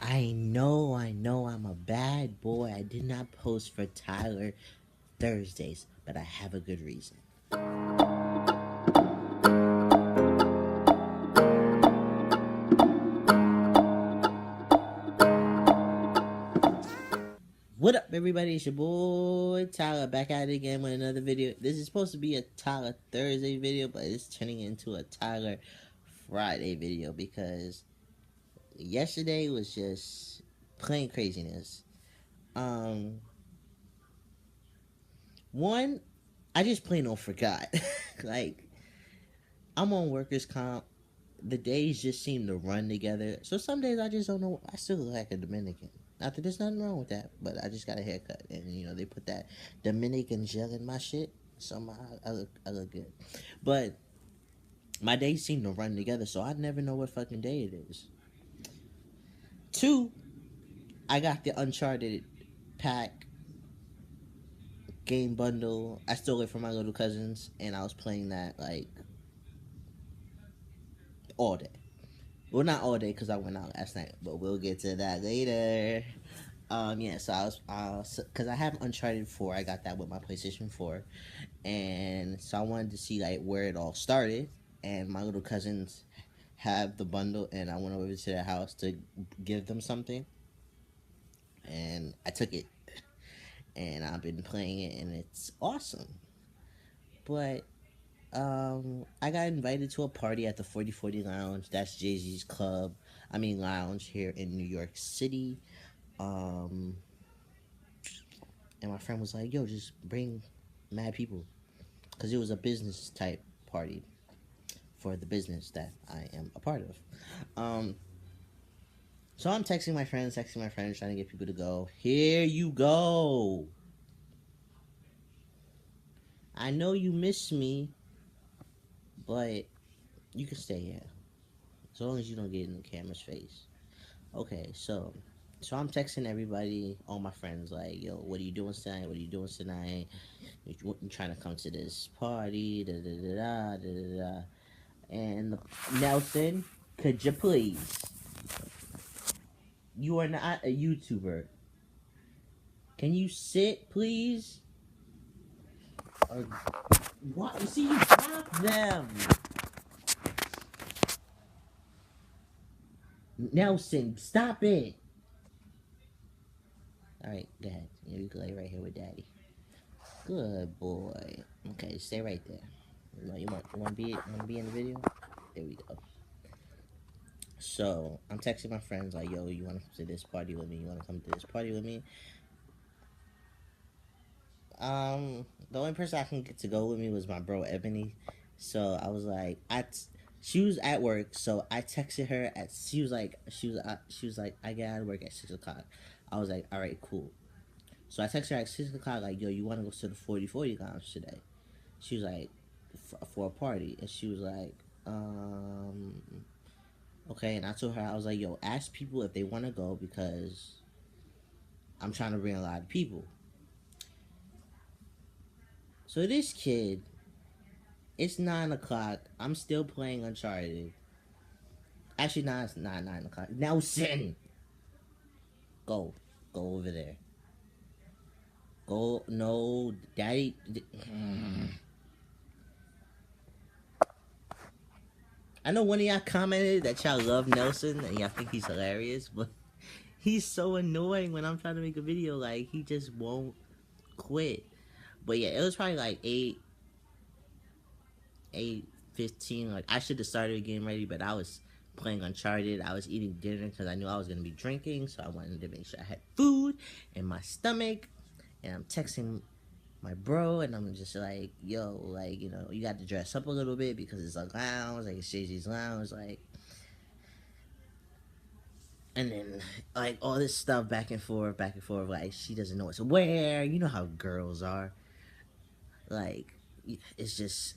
I know, I'm a bad boy. I did not post for Tyler Thursdays, but I have a good reason. What up, everybody? It's your boy Tyler back at it again with another video. This is supposed to be a Tyler Thursday video, but it's turning into a Tyler Friday video because yesterday was just plain craziness. Um, One, I just plain on forgot. Like, I'm on workers' comp. The days just seem to run together. So some days I just don't know. I still look like a Dominican. Not that there's nothing wrong with that, but I just got a haircut, and they put that Dominican gel in my shit. Somehow I look good, but my days seem to run together, so I never know what fucking day it is. Two, I got the Uncharted pack game bundle. I stole it from my little cousins, and I was playing that like all day. Well, not all day because I went out last night, but we'll get to that later. Yeah, so because I have Uncharted 4, I got that with my PlayStation 4, and so I wanted to see like where it all started, and my little cousins have the bundle, and I went over to their house to give them something, and I took it, and I've been playing it, and it's awesome. But I got invited to a party at the 4040 Lounge. That's Jay Z's club. I mean lounge here in New York City. Um, and my friend was like, "Yo, just bring mad people," because it was a business type party for the business that I am a part of. Um, so I'm texting my friends, trying to get people to go. Here you go. I know you miss me, but you can stay here as long as you don't get in the camera's face. Okay, so I'm texting everybody, all my friends, like, "Yo, what are you doing tonight? What are you doing tonight? You trying to come to this party? Da da da da da da da." And Nelson, could you please? You are not a YouTuber. Can you sit, please? Or what? You see, you drop them. Nelson, stop it. All right, go ahead. You can lay right here with Daddy. Good boy. Okay, stay right there. You want to be in the video? There we go. So I'm texting my friends like, "Yo, you want to come to this party with me? You want to come to this party with me?" The only person I can get to go with me was my bro Ebony. So I was like, she was at work, so I texted her at. She was like, I get out of work at 6 o'clock. I was like, all right, cool. So I texted her at 6 o'clock, like, "Yo, you want to go to the 4040 lounge today?" She was like, for a party, and she was like, okay. And I told her, I was like, "Yo, ask people if they want to go because I'm trying to bring a lot of people." So this kid, it's 9 o'clock. I'm still playing Uncharted. Actually, no, it's not 9 o'clock. Nelson, go, go over there. Go, no, Daddy. I know one of y'all commented that y'all love Nelson and y'all think he's hilarious, but he's so annoying when I'm trying to make a video. Like, he just won't quit. But yeah, it was probably like 8:15. Like, I should have started getting ready, but I was playing Uncharted. I was eating dinner because I knew I was going to be drinking, so I wanted to make sure I had food in my stomach. And I'm texting my bro, and I'm just like, "Yo, like, you got to dress up a little bit because it's a lounge, like, it's Jay-Z's lounge, like." And then, like, all this stuff back and forth, back and forth. Like, she doesn't know what to wear. You know how girls are. Like, it's just.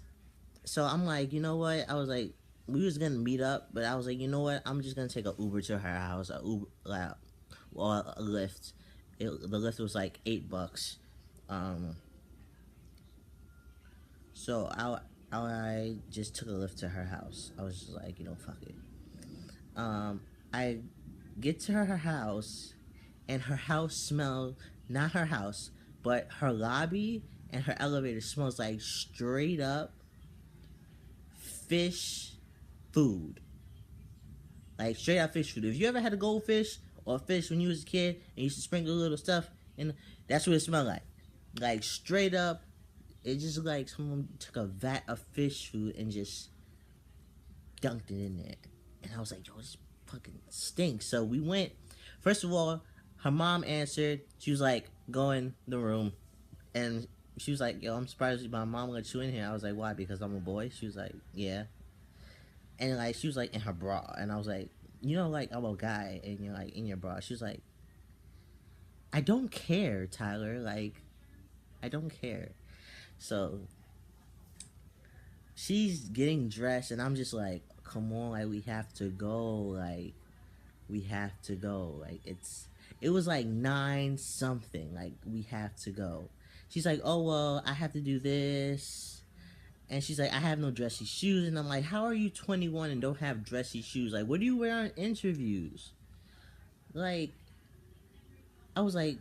So I'm like, you know what? I was like, we was gonna meet up, but I was like, you know what? I'm just gonna take a Uber to her house, a Uber, or a Lyft. The Lyft was like $8. Um, so I just took a Lyft to her house. I was just like, fuck it. I Get to her house, and her house smells, not her house, but her lobby and her elevator smells like straight up fish food. Like straight up fish food. If you ever had a goldfish or a fish when you was a kid and you used to sprinkle a little stuff in, that's what it smelled like. Like straight up, it just looked like someone took a vat of fish food and just dunked it in there. And I was like, yo, this fucking stinks. So we went. First of all, her mom answered. She was like, go in the room. And she was like, yo, I'm surprised my mom let you in here. I was like, why? Because I'm a boy? She was like, yeah. And like, she was like in her bra. And I was like, you know, like, I'm a guy and you're like in your bra. She was like, I don't care, Tyler. Like, I don't care. So she's getting dressed and I'm just like, come on, like we have to go. Like, we have to go. Like, it was like 9 something. Like, we have to go. She's like, oh well, I have to do this. And she's like, I have no dressy shoes. And I'm like, how are you 21 and don't have dressy shoes? Like, what do you wear on interviews? Like, I was like,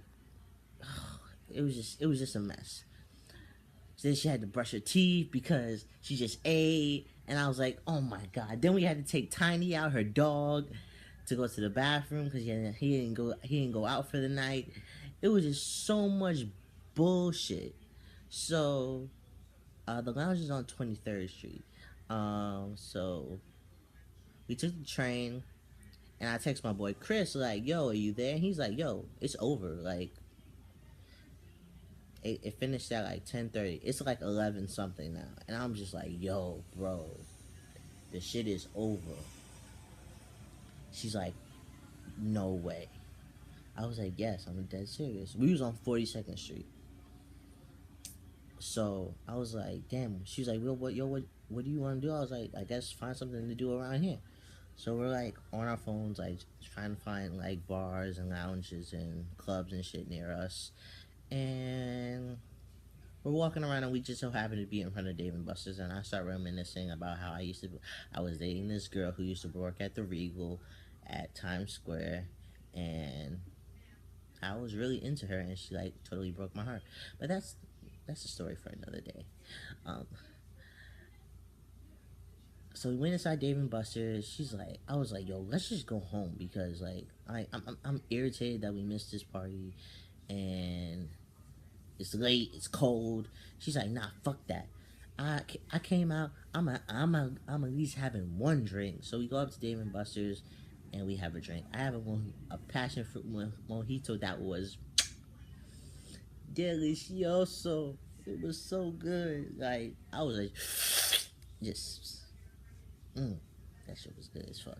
it was just a mess. So then she had to brush her teeth because she just ate. And I was like, oh my God. Then we had to take Tiny out, her dog, to go to the bathroom because he didn't go out for the night. It was just so much bullshit. So the lounge is on 23rd Street. So we took the train, and I text my boy Chris like, "Yo, are you there?" And he's like, "Yo, it's over. Like, it finished at like 10:30. It's like 11 something now." And I'm just like, "Yo, bro, the shit is over." She's like, "No way." I was like, "Yes, I'm dead serious." We was on 42nd Street. So I was like, "Damn." She was like, what do you want to do?" I was like, "I guess find something to do around here." So we're like on our phones, like trying to find like bars and lounges and clubs and shit near us. And we're walking around and we just so happen to be in front of Dave and Buster's. And I start reminiscing about how I was dating this girl who used to work at the Regal at Times Square. And I was really into her and she like totally broke my heart. But that's a story for another day. Um, so we went inside Dave and Buster's. She's like, I was like, yo, let's just go home because like I'm irritated that we missed this party, and it's late, it's cold. She's like, nah, fuck that. I came out. I'm at least having one drink. So we go up to Dave and Buster's, and we have a drink. I have a passion fruit mojito that was delicioso. It was so good. Like I was like, just that shit was good as fuck.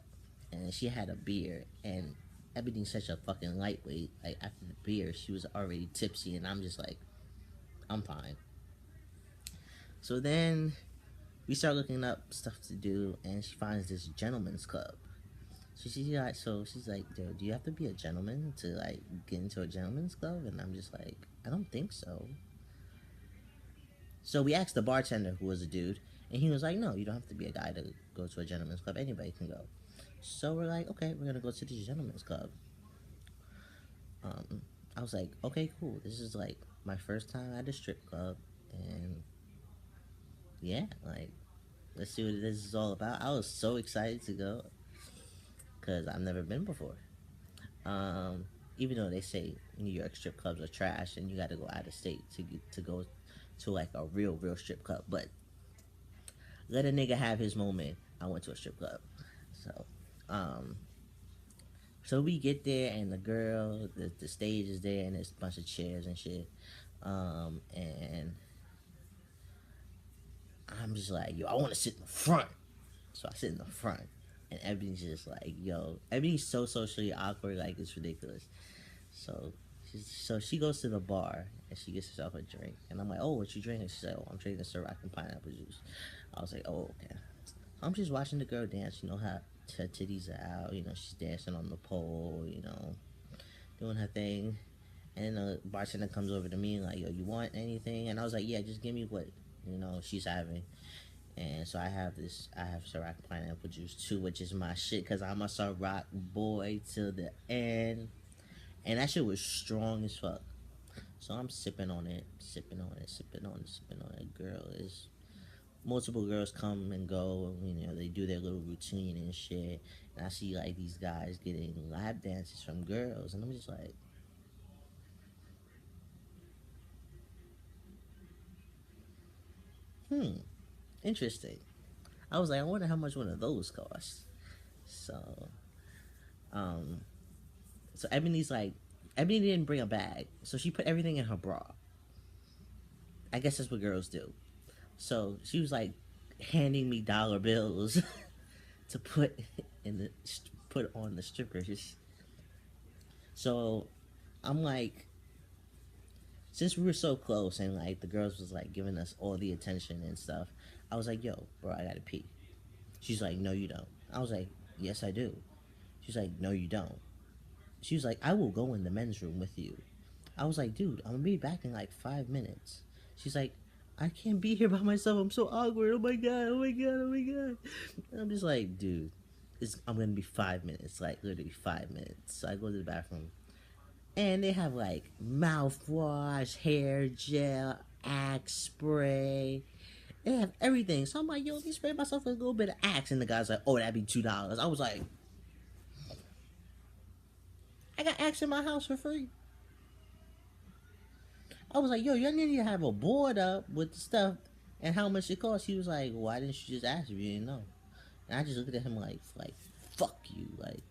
And she had a beer, and everything's such a fucking lightweight. Like after the beer, she was already tipsy, and I'm just like, I'm fine. So then we start looking up stuff to do, and she finds this gentleman's club. So she's like, "Dude, do you have to be a gentleman to like get into a gentleman's club?" And I'm just like, I don't think so. So we asked the bartender, who was a dude, and he was like, "No, you don't have to be a guy to go to a gentleman's club. Anybody can go." So we're like, "Okay, we're gonna go to this gentleman's club." Um, I was like, "Okay, cool. This is like my first time at a strip club, and yeah, like let's see what this is all about." I was so excited to go because I've never been before. Um, Even though they say New York strip clubs are trash and you got to go out of state to go to like a real strip club, but let a nigga have his moment. I went to a strip club, so um, so we get there and the stage is there and there's a bunch of chairs and shit, and I'm just like, yo, I want to sit in the front, so I sit in the front. And everything's just like, yo, everything's so socially awkward, like it's ridiculous. So she goes to the bar and she gets herself a drink. And I'm like, oh, what you drinking? She's like, oh, I'm drinking Ciroc and pineapple juice. I was like, oh, okay. I'm just watching the girl dance. You know how her titties are out. You know, she's dancing on the pole. You know, doing her thing. And the bartender comes over to me and like, yo, you want anything? And I was like, yeah, just give me what she's having. And so I have Ciroc pineapple juice too, which is my shit because I'm a Ciroc boy till the end. And that shit was strong as fuck. So I'm sipping on it, sipping on it, sipping on it, sipping on it. Girl, is multiple girls come and go, and you know they do their little routine and shit. And I see like these guys getting lap dances from girls, and I'm just like, hmm, interesting. I was like, I wonder how much one of those costs. So, um, so Ebony's like, Ebony didn't bring a bag, so she put everything in her bra. I guess that's what girls do. So she was like handing me dollar bills to put in the put on the strippers. So I'm like, since we were so close and like the girls was like giving us all the attention and stuff, I was like, yo, bro, I gotta pee. She's like, no, you don't. I was like, yes, I do. She's like, no, you don't. She was like, I will go in the men's room with you. I was like, dude, I'm gonna be back in like 5 minutes. She's like, I can't be here by myself. I'm so awkward. Oh my god. Oh my god. Oh my god. And I'm just like, dude, I'm gonna be 5 minutes. Like literally 5 minutes. So I go to the bathroom, and they have like mouthwash, hair gel, Axe spray. They have everything. So I'm like, yo, let me spray myself with a little bit of Axe. And the guy's like, oh, that'd be $2. I was like, I got Axe in my house for free. I was like, yo, you need to have a board up with the stuff and how much it costs. He was like, why didn't you just ask if you didn't know? And I just looked at him like, fuck you. Like,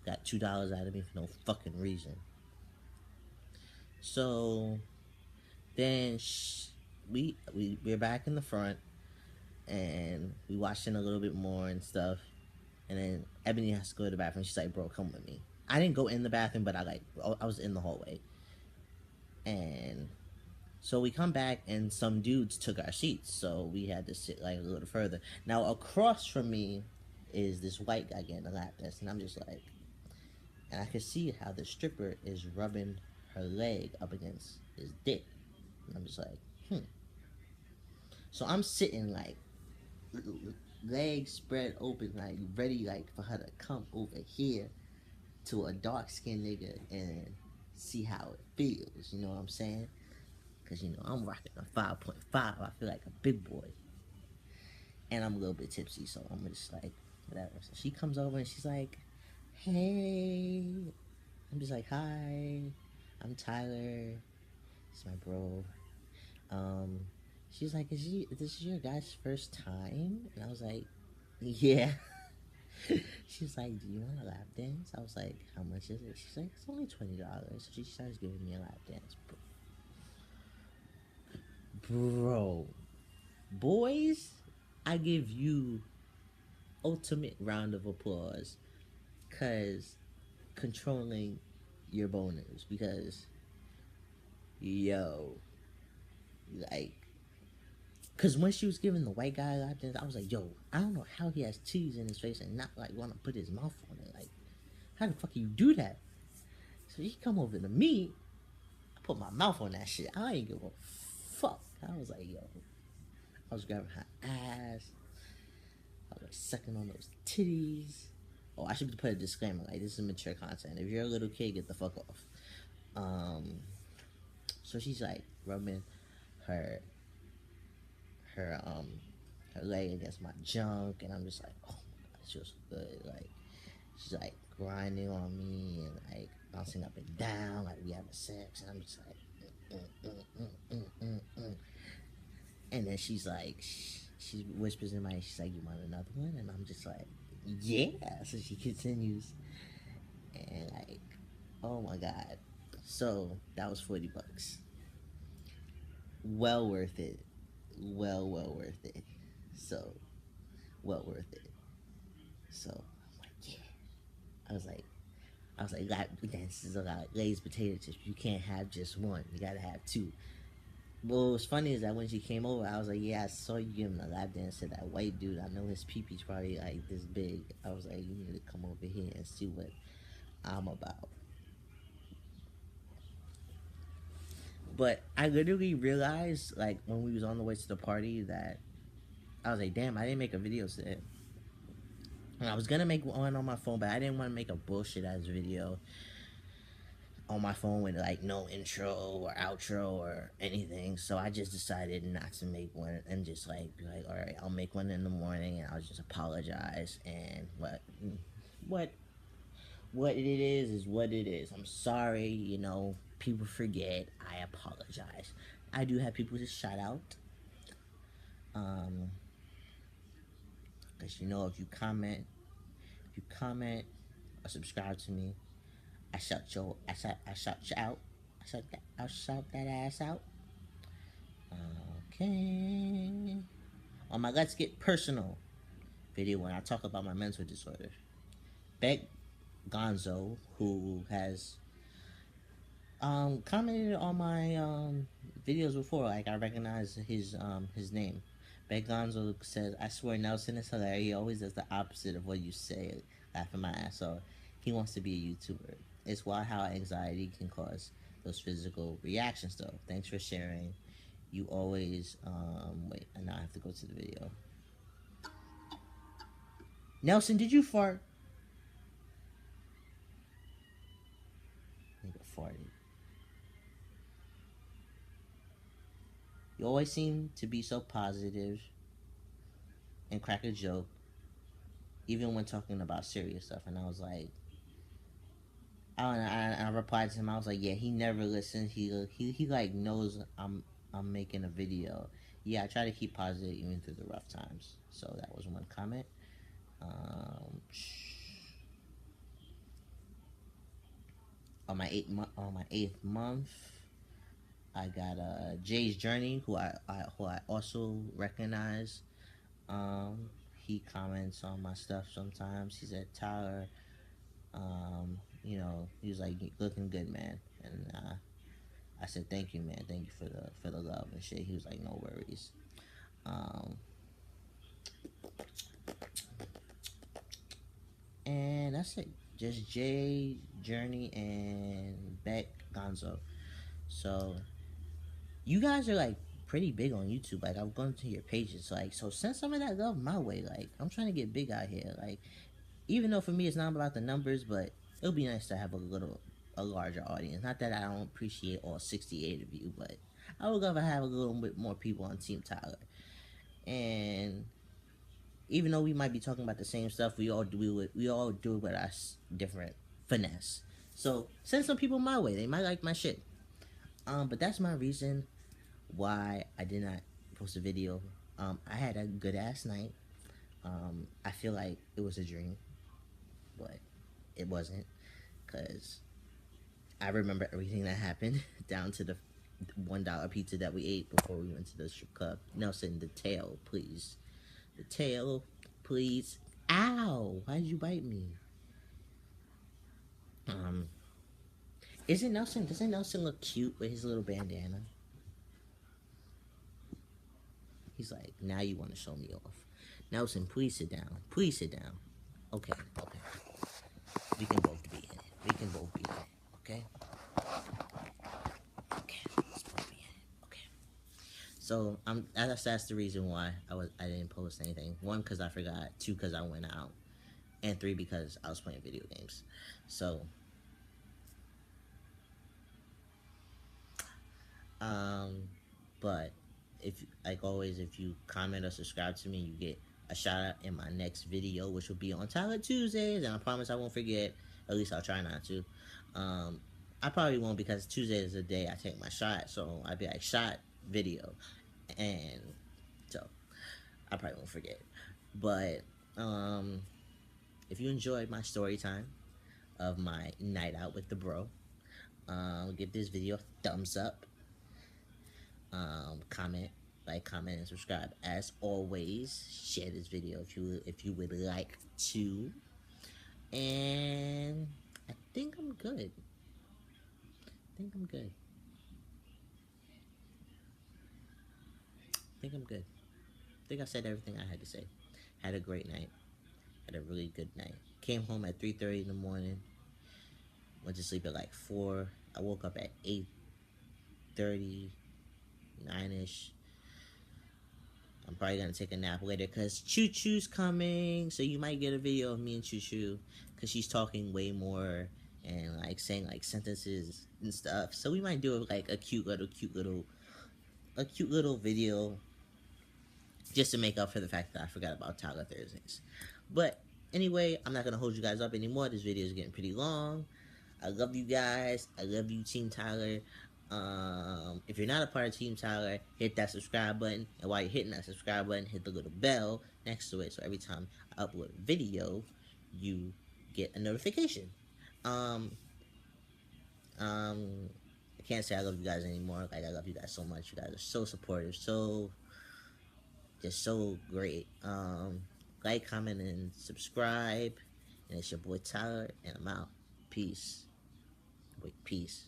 got $2 out of me for no fucking reason. So then we're back in the front and we watched in a little bit more and stuff. And then Ebony has to go to the bathroom. She's like, bro, come with me. I didn't go in the bathroom, but I was in the hallway. And so we come back and some dudes took our seats, so we had to sit like a little further. Now across from me is this white guy getting a lap dance, and I'm just like, and I could see how the stripper is rubbing her leg up against his dick, and I'm just like, hmm. So I'm sitting like legs spread open, like ready like for her to come over here to a dark skinned nigga and see how it feels. You know what I'm saying? Because, you know, I'm rocking a 5.5. I feel like a big boy. And I'm a little bit tipsy, so I'm just like, whatever. So she comes over and she's like, hey. I'm just like, hi. I'm Tyler. It's my bro. She's like, this your guy's first time? And I was like, yeah. She's like, do you want a lap dance? I was like, how much is it? She's like, it's only $20. So she starts giving me a lap dance. Bro, boys, I give you ultimate round of applause because controlling your boners because yo, like, because when she was giving the white guy lap dance, I was like, yo, I don't know how he has titties in his face and not like want to put his mouth on it. Like, how the fuck you do that? So she come over to me, I put my mouth on that shit. I ain't give a fuck. I was like, yo, I was grabbing her ass. I was like sucking on those titties. Oh, I should put a disclaimer like this is mature content. If you're a little kid, get the fuck off. So she's like rubbing her her um her leg against my junk, and I'm just like, oh my god, it feels good. Like she's like grinding on me and like bouncing up and down, like we having sex, and I'm just like, and then she's like, she whispers in my ear, she's like, you want another one? And I'm just like, yeah. So she continues, and like, oh my god. So that was $40. Well worth it. Well worth it. So, well worth it. So I'm like, yeah. I was like, lap dances are like Lay's potato chips. You can't have just one. You gotta have two. What was funny is that when she came over, I was like, yeah, I saw you giving a lap dance to that white dude. I know his pee-pee's probably like this big. I was like, you need to come over here and see what I'm about. But I literally realized, like, when we was on the way to the party that I was like, damn, I didn't make a video today. And I was gonna make one on my phone, but I didn't want to make a bullshit ass video on my phone with like no intro or outro or anything. So I just decided not to make one and just like be like, all right, I'll make one in the morning and I'll just apologize. And what what it is what it is. I'm sorry, you know, people forget. I apologize. I do have people to shout out. Because you know, if you comment or subscribe to me, I shout you out. I'll shout that ass out. Okay. On my Let's Get Personal video when I talk about my mental disorder, Beck Gonzo, who has commented on my videos before, like I recognize his name. Beck Gonzo says, "I swear Nelson is hilarious. He always does the opposite of what you say, laughing my ass off. He wants to be a YouTuber. It's wild how anxiety can cause those physical reactions, though. Thanks for sharing. You always wait. And now I have to go to the video. Nelson, did you fart? Nigga farted. You always seem to be so positive and crack a joke, even when talking about serious stuff." And I was like, I replied to him. I was like, yeah, he never listens. He like knows I'm making a video. Yeah, I try to keep positive even through the rough times. So that was one comment. On my eighth month, I got Jay's Journey, who I also recognize. He comments on my stuff sometimes. He said, "Tyler, you know," he was like, "looking good, man." And I said, "Thank you, man. Thank you for the love and shit." He was like, "No worries." And that's it. Just Jay, Journey, and Beck Gonzo. So you guys are like pretty big on YouTube. Like I've gone to your pages. Like, so send some of that love my way. Like I'm trying to get big out here. Like, even though for me it's not about the numbers, but it'll be nice to have a larger audience. Not that I don't appreciate all 68 of you, but I would love to have a little bit more people on Team Tyler. And even though we might be talking about the same stuff, we all do it with us different finesse. So send some people my way. They might like my shit. But that's my reason why I did not post a video. I had a good ass night. I feel like it was a dream, but it wasn't, because I remember everything that happened down to the $1 pizza that we ate before we went to the strip club. Nelson, the tail, please. The tail, please. Ow! Why did you bite me? Doesn't Nelson look cute with his little bandana? He's like, now you want to show me off. Nelson, please sit down. Please sit down. Okay. We can both be in it. Okay? Okay, let's both be in it. Okay. So that's the reason why I didn't post anything. 1, because I forgot. 2, because I went out. And 3, because I was playing video games. So but if, like always, if you comment or subscribe to me, you get a shout out in my next video, which will be on Tyler Tuesdays, and I promise I won't forget. At least I'll try not to. I probably won't, because Tuesday is the day I take my shot, so I'd be like, shot video, and so I probably won't forget. But if you enjoyed my story time of my night out with the bro, give this video a thumbs up. Comment, and subscribe. As always, share this video if you would like to. And I think I'm good. I think I said everything I had to say. Had a great night. Had a really good night. Came home at 3:30 in the morning. Went to sleep at like 4. I woke up at 8:30, 9ish. I'm probably gonna take a nap later because Choo Choo's coming, so you might get a video of me and Choo Choo because she's talking way more and like saying like sentences and stuff. So we might do like a cute little video just to make up for the fact that I forgot about Tyler Thursdays. But anyway, I'm not gonna hold you guys up anymore. This video is getting pretty long. I love you guys. I love you, Team Tyler. If you're not a part of Team Tyler, hit that subscribe button. And while you're hitting that subscribe button, hit the little bell next to it. So every time I upload a video, you get a notification. Um, I can't say I love you guys anymore. Like I love you guys so much. You guys are so supportive, so just so great. Like, comment, and subscribe. And it's your boy Tyler, and I'm out. Peace. Wait, peace.